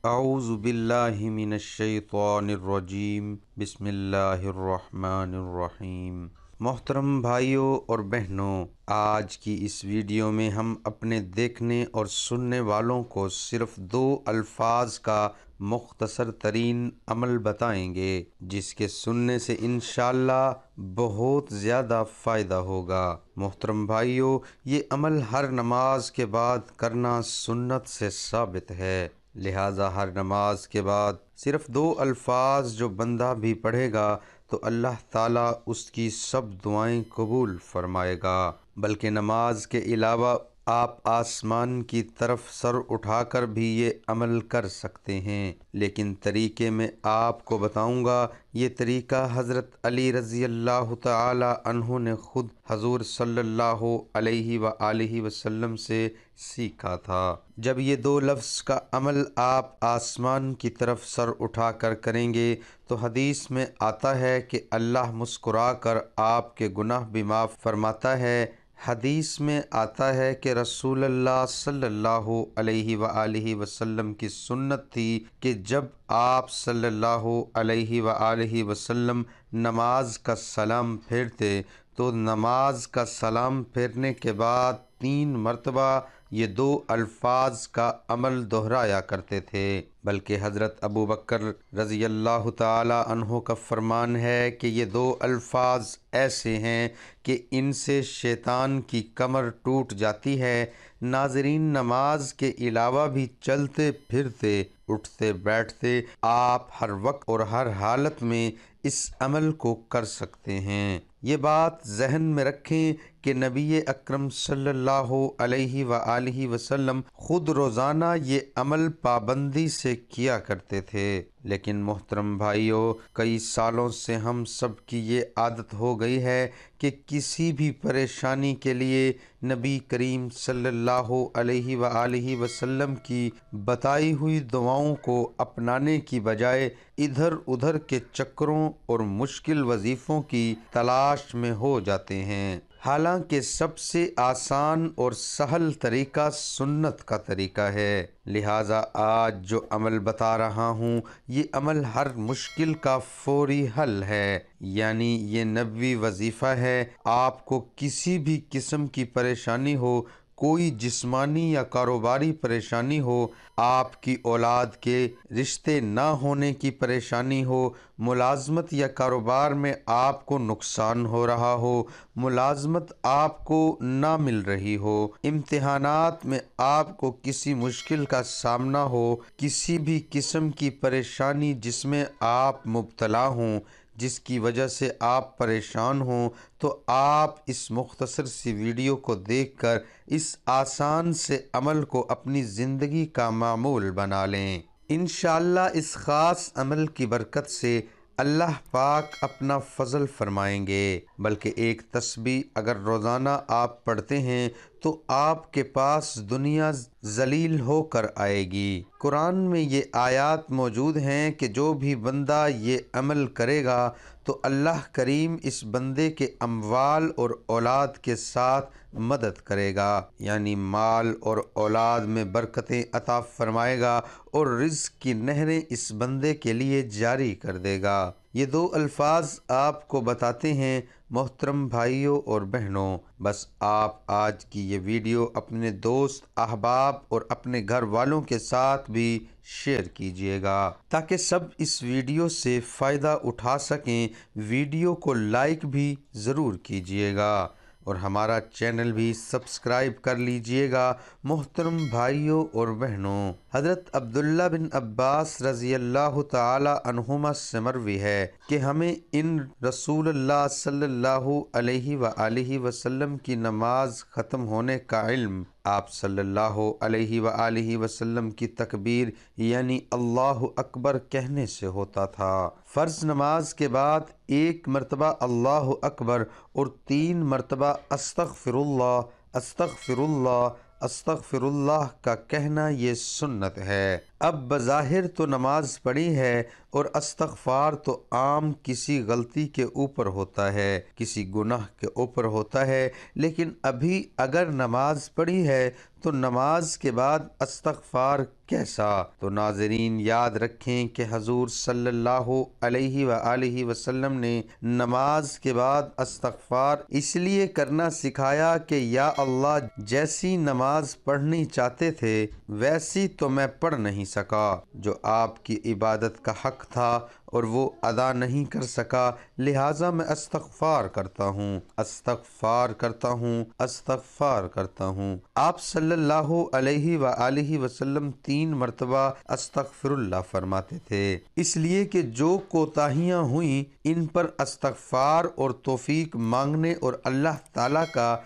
اعوذ باللہ من الشیطان الرجیم، بسم اللہ الرحمن الرحیم۔ محترم بھائیوں اور بہنوں، آج کی اس ویڈیو میں ہم اپنے دیکھنے اور سننے والوں کو صرف 2 الفاظ کا مختصر ترین عمل بتائیں گے، جس کے سننے سے انشاءاللہ بہت زیادہ فائدہ ہوگا۔ محترم بھائیوں، یہ عمل ہر نماز کے بعد کرنا سنت سے ثابت ہے، لہٰذا ہر نماز کے بعد صرف 2 الفاظ جو بندہ بھی پڑھے گا تو اللہ تعالیٰ اس کی سب دعائیں قبول فرمائے گا۔ بلکہ نماز کے علاوہ آپ آسمان کی طرف سر اٹھا کر بھی یہ عمل کر سکتے ہیں، لیکن طریقے میں آپ کو بتاؤں گا۔ یہ طریقہ حضرت علی رضی اللہ تعالی عنہ نے خود حضور صلی اللہ علیہ وآلہ وسلم سے سیکھا تھا۔ جب یہ 2 لفظ کا عمل آپ آسمان کی طرف سر اٹھا کر کریں گے تو حدیث میں آتا ہے کہ اللہ مسکرا کر آپ کے گناہ بھی معاف فرماتا ہے۔ حدیث میں آتا ہے کہ رسول اللہ صلی اللہ علیہ وآلہ وسلم کی سنت تھی کہ جب آپ صلی اللہ علیہ وآلہ وسلم نماز کا سلام پھیرتے تو نماز کا سلام پھیرنے کے بعد 3 مرتبہ یہ 2 الفاظ کا عمل دہرایا کرتے تھے۔ بلکہ حضرت ابو بکر رضی اللہ تعالی عنہ کا فرمان ہے کہ یہ 2 الفاظ ایسے ہیں کہ ان سے شیطان کی کمر ٹوٹ جاتی ہے۔ ناظرین، نماز کے علاوہ بھی چلتے پھرتے، اٹھتے بیٹھتے آپ ہر وقت اور ہر حالت میں اس عمل کو کر سکتے ہیں۔ یہ بات ذہن میں رکھیں کہ نبی اکرم صلی اللہ علیہ وآلہ وسلم خود روزانہ یہ عمل پابندی سے کیا کرتے تھے، لیکن محترم بھائیوں، کئی سالوں سے ہم سب کی یہ عادت ہو گئی ہے کہ کسی بھی پریشانی کے لیے نبی کریم صلی اللہ علیہ وآلہ وسلم کی بتائی ہوئی دعاؤں کو اپنانے کی بجائے ادھر ادھر کے چکروں اور مشکل وظیفوں کی تلاش میں ہو جاتے ہیں، حالانکہ سب سے آسان اور سہل طریقہ سنت کا طریقہ ہے۔ لہٰذا آج جو عمل بتا رہا ہوں، یہ عمل ہر مشکل کا فوری حل ہے، یعنی یہ نبوی وظیفہ ہے۔ آپ کو کسی بھی قسم کی پریشانی ہو، کوئی جسمانی یا کاروباری پریشانی ہو، آپ کی اولاد کے رشتے نہ ہونے کی پریشانی ہو، ملازمت یا کاروبار میں آپ کو نقصان ہو رہا ہو، ملازمت آپ کو نہ مل رہی ہو، امتحانات میں آپ کو کسی مشکل کا سامنا ہو، کسی بھی قسم کی پریشانی جس میں آپ مبتلا ہوں، جس کی وجہ سے آپ پریشان ہوں، تو آپ اس مختصر سی ویڈیو کو دیکھ کر اس آسان سے عمل کو اپنی زندگی کا معمول بنا لیں۔ انشاءاللہ اس خاص عمل کی برکت سے اللہ پاک اپنا فضل فرمائیں گے۔ بلکہ ایک تسبیح اگر روزانہ آپ پڑھتے ہیں تو آپ کے پاس دنیا ذلیل ہو کر آئے گی۔ قرآن میں یہ آیات موجود ہیں کہ جو بھی بندہ یہ عمل کرے گا تو اللہ کریم اس بندے کے اموال اور اولاد کے ساتھ مدد کرے گا، یعنی مال اور اولاد میں برکتیں عطا فرمائے گا اور رزق کی نہریں اس بندے کے لیے جاری کر دے گا۔ یہ 2 الفاظ آپ کو بتاتے ہیں محترم بھائیوں اور بہنوں۔ بس آپ آج کی یہ ویڈیو اپنے دوست، احباب اور اپنے گھر والوں کے ساتھ بھی شیئر کیجئے گا تاکہ سب اس ویڈیو سے فائدہ اٹھا سکیں۔ ویڈیو کو لائک بھی ضرور کیجئے گا اور ہمارا چینل بھی سبسکرائب کر لیجئے گا۔ محترم بھائیوں اور بہنوں، حضرت عبداللہ بن عباس رضی اللہ تعالی عنہما سے مروی ہے کہ ہمیں ان رسول اللہ صلی اللہ علیہ وآلہ وسلم کی نماز ختم ہونے کا علم آپ صلی اللہ علیہ وآلہ وسلم کی تکبیر یعنی اللہ اکبر کہنے سے ہوتا تھا۔ فرض نماز کے بعد 1 مرتبہ اللہ اکبر اور 3 مرتبہ استغفر اللہ استغفر اللہ استغفر اللہ کا کہنا یہ سنت ہے۔ اب بظاہر تو نماز پڑھی ہے اور استغفار تو عام کسی غلطی کے اوپر ہوتا ہے، کسی گناہ کے اوپر ہوتا ہے، لیکن ابھی اگر نماز پڑھی ہے تو نماز کے بعد استغفار کیسا؟ تو ناظرین یاد رکھیں کہ حضور صلی اللہ علیہ وآلہ وسلم نے نماز کے بعد استغفار اس لیے کرنا سکھایا کہ یا اللہ جیسی نماز پڑھنی چاہتے تھے ویسی تو میں پڑھ نہیں سکا، جو آپ کی عبادت کا حق تھا اور وہ ادا نہیں کر سکا، لہٰذا میں استغفار کرتا ہوں، استغفار کرتا ہوں، استغفار کرتا ہوں۔ آپ صلی اللہ علیہ وآلہ وسلم 3 مرتبہ استغفر اللہ فرماتے تھے، اس لیے کہ جو کوتاہیاں ہوئیں ان پر استغفار اور توفیق مانگنے اور اللہ تعالیٰ کا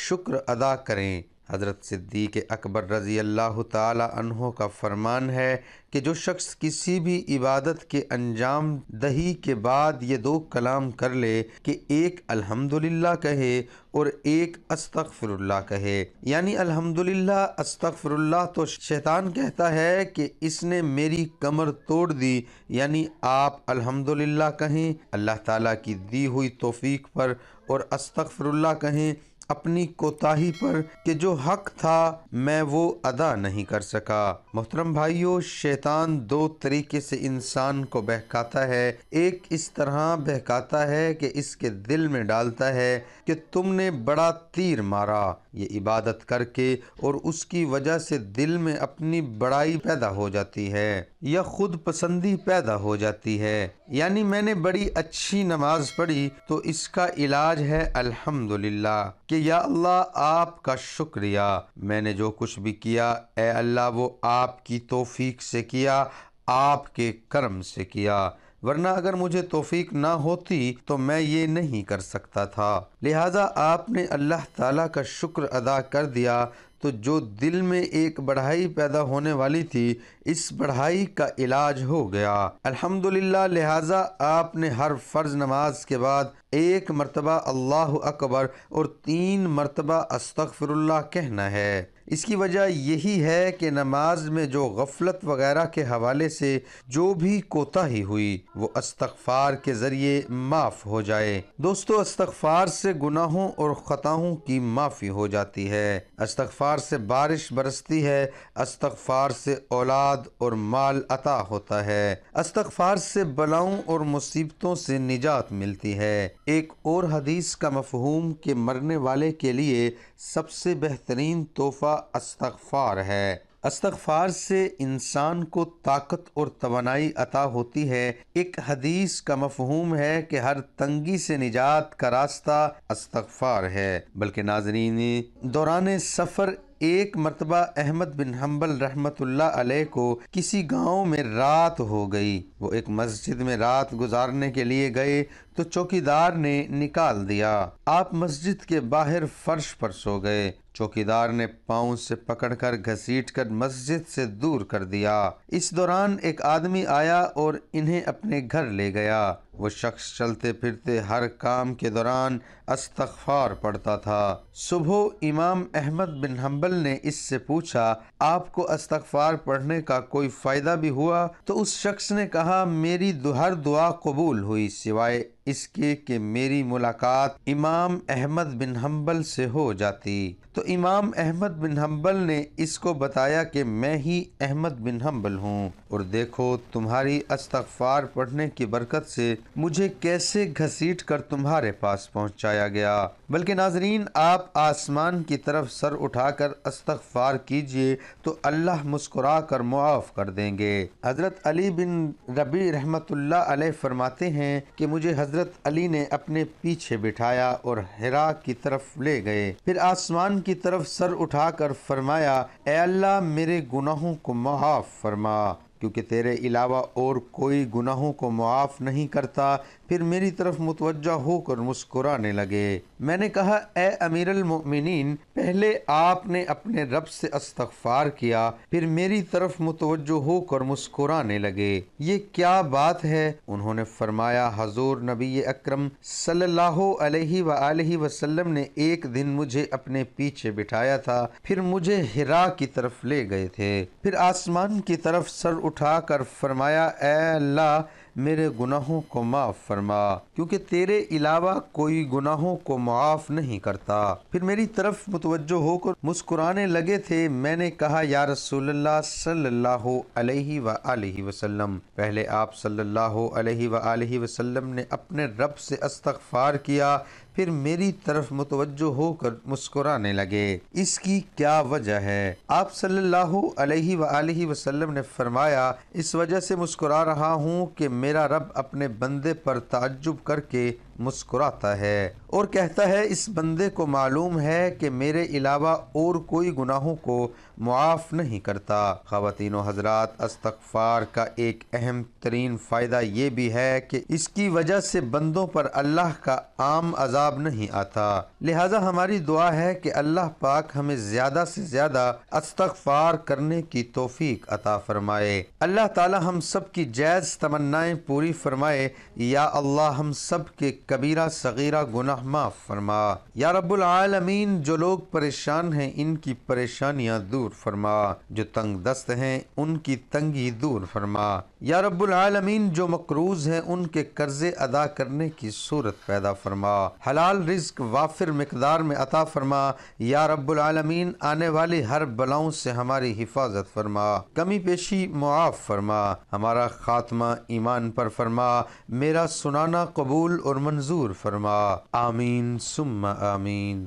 شکر ادا کریں۔ حضرت صدیق اکبر رضی اللہ تعالی عنہ کا فرمان ہے کہ جو شخص کسی بھی عبادت کے انجام دہی کے بعد یہ 2 کلام کر لے کہ ایک الحمدللہ کہے اور ایک استغفر اللہ کہے، یعنی الحمدللہ استغفر اللہ تو شیطان کہتا ہے کہ اس نے میری کمر توڑ دی، یعنی آپ الحمدللہ کہیں اللہ تعالیٰ کی دی ہوئی توفیق پر، اور استغفر اللہ کہیں اپنی کوتاہی پر کہ جو حق تھا میں وہ ادا نہیں کر سکا۔ محترم بھائیو، شیطان 2 طریقے سے انسان کو بہکاتا ہے۔ ایک اس طرح بہکاتا ہے کہ اس کے دل میں ڈالتا ہے کہ تم نے بڑا تیر مارا، یہ عبادت کر کے، اور اس کی وجہ سے دل میں اپنی بڑائی پیدا ہو جاتی ہے یا خود پسندی پیدا ہو جاتی ہے، یعنی میں نے بڑی اچھی نماز پڑھی تو اس کا علاج ہے الحمدللہ کہ یا اللہ آپ کا شکریہ، میں نے جو کچھ بھی کیا اے اللہ وہ آپ کی توفیق سے کیا، آپ کے کرم سے کیا، ورنہ اگر مجھے توفیق نہ ہوتی تو میں یہ نہیں کر سکتا تھا۔ لہٰذا آپ نے اللہ تعالیٰ کا شکر ادا کر دیا تو جو دل میں ایک بڑھائی پیدا ہونے والی تھی اس بڑھائی کا علاج ہو گیا الحمدللہ۔ لہٰذا آپ نے ہر فرض نماز کے بعد 1 مرتبہ اللہ اکبر اور 3 مرتبہ استغفر اللہ کہنا ہے۔ اس کی وجہ یہی ہے کہ نماز میں جو غفلت وغیرہ کے حوالے سے جو بھی کوتاہی ہوئی وہ استغفار کے ذریعے معاف ہو جائے۔ دوستو، استغفار سے گناہوں اور خطاؤں کی معافی ہو جاتی ہے، استغفار سے بارش برستی ہے، استغفار سے اولاد اور مال عطا ہوتا ہے، استغفار سے بلاؤں اور مصیبتوں سے نجات ملتی ہے۔ ایک اور حدیث کا مفہوم کہ مرنے والے کے لیے سب سے بہترین تحفہ استغفار ہے۔ استغفار سے انسان کو طاقت اور توانائی عطا ہوتی ہے۔ ایک حدیث کا مفہوم ہے کہ ہر تنگی سے نجات کا راستہ استغفار ہے۔ بلکہ ناظرین، دوران سفر ایک مرتبہ احمد بن حنبل رحمۃ اللہ علیہ کو کسی گاؤں میں رات ہو گئی۔ وہ ایک مسجد میں رات گزارنے کے لیے گئے تو چوکیدار نے نکال دیا۔ آپ مسجد کے باہر فرش پر سو گئے۔ چوکیدار نے پاؤں سے پکڑ کر گھسیٹ کر مسجد سے دور کر دیا۔ اس دوران ایک آدمی آیا اور انہیں اپنے گھر لے گیا۔ وہ شخص چلتے پھرتے ہر کام کے دوران استغفار پڑھتا تھا۔ صبح امام احمد بن حنبل نے اس سے پوچھا، آپ کو استغفار پڑھنے کا کوئی فائدہ بھی ہوا؟ تو اس شخص نے کہا، میری ہر دعا قبول ہوئی سوائے اس کے کہ میری ملاقات امام احمد بن حنبل سے ہو جاتی۔ تو امام احمد بن حنبل نے اس کو بتایا کہ میں ہی احمد بن حنبل ہوں، اور دیکھو تمہاری استغفار پڑھنے کی برکت سے مجھے کیسے گھسیٹ کر تمہارے پاس پہنچایا گیا۔ بلکہ ناظرین، آپ آسمان کی طرف سر اٹھا کر استغفار کیجئے تو اللہ مسکرا کر معاف کر دیں گے۔ حضرت علی بن ربیع رحمۃ اللہ علیہ فرماتے ہیں کہ مجھے حضرت علی نے اپنے پیچھے بٹھایا اور حرا کی طرف لے گئے، پھر آسمان کی طرف سر اٹھا کر فرمایا، اے اللہ میرے گناہوں کو معاف فرما۔ کیونکہ تیرے علاوہ اور کوئی گناہوں کو معاف نہیں کرتا۔ پھر میری طرف متوجہ ہو کر مسکرانے لگے۔ میں نے کہا اے امیر المؤمنین، پہلے آپ نے اپنے رب سے استغفار کیا، پھر میری طرف متوجہ ہو کر مسکرانے لگے، یہ کیا بات ہے؟ انہوں نے فرمایا حضور نبی اکرم صلی اللہ علیہ وآلہ وسلم نے ایک دن مجھے اپنے پیچھے بٹھایا تھا، پھر مجھے حرا کی طرف لے گئے تھے، پھر آسمان کی طرف سر اٹھا کر فرمایا اے اللہ میرے گناہوں کو معاف فرما، کیونکہ تیرے علاوہ کوئی گناہوں کو معاف نہیں کرتا۔ پھر میری طرف متوجہ ہو کر مسکرانے لگے تھے۔ میں نے کہا یا رسول اللہ صلی اللہ علیہ وآلہ وسلم، پہلے آپ صلی اللہ علیہ وآلہ وسلم نے اپنے رب سے استغفار کیا، پھر میری طرف متوجہ ہو کر مسکرانے لگے، اس کی کیا وجہ ہے؟ آپ صلی اللہ علیہ وآلہ وسلم نے فرمایا اس وجہ سے مسکرا رہا ہوں کہ میرا رب اپنے بندے پر تعجب کر کے مسکراتا ہے اور کہتا ہے اس بندے کو معلوم ہے کہ میرے علاوہ اور کوئی گناہوں کو معاف نہیں کرتا۔ خواتین و حضرات، استغفار کا ایک اہم ترین فائدہ یہ بھی ہے کہ اس کی وجہ سے بندوں پر اللہ کا عام عذاب نہیں آتا، لہذا ہماری دعا ہے کہ اللہ پاک ہمیں زیادہ سے زیادہ استغفار کرنے کی توفیق عطا فرمائے۔ اللہ تعالی ہم سب کی جائز تمنائیں پوری فرمائے۔ یا اللہ ہم سب کے کبیرہ صغیرہ گناہ معاف فرما۔ یا رب العالمین، جو لوگ پریشان ہیں ان کی پریشانیاں دور فرما، جو تنگ دست ہیں ان کی تنگی دور فرما۔ یا رب العالمین، جو مقروض ہیں ان کے قرضے ادا کرنے کی صورت پیدا فرما، حلال رزق وافر مقدار میں عطا فرما۔ یا رب العالمین، آنے والی ہر بلاؤں سے ہماری حفاظت فرما، کمی پیشی معاف فرما، ہمارا خاتمہ ایمان پر فرما، میرا سنانا قبول اور منظور فرما، آمین ثم آمین۔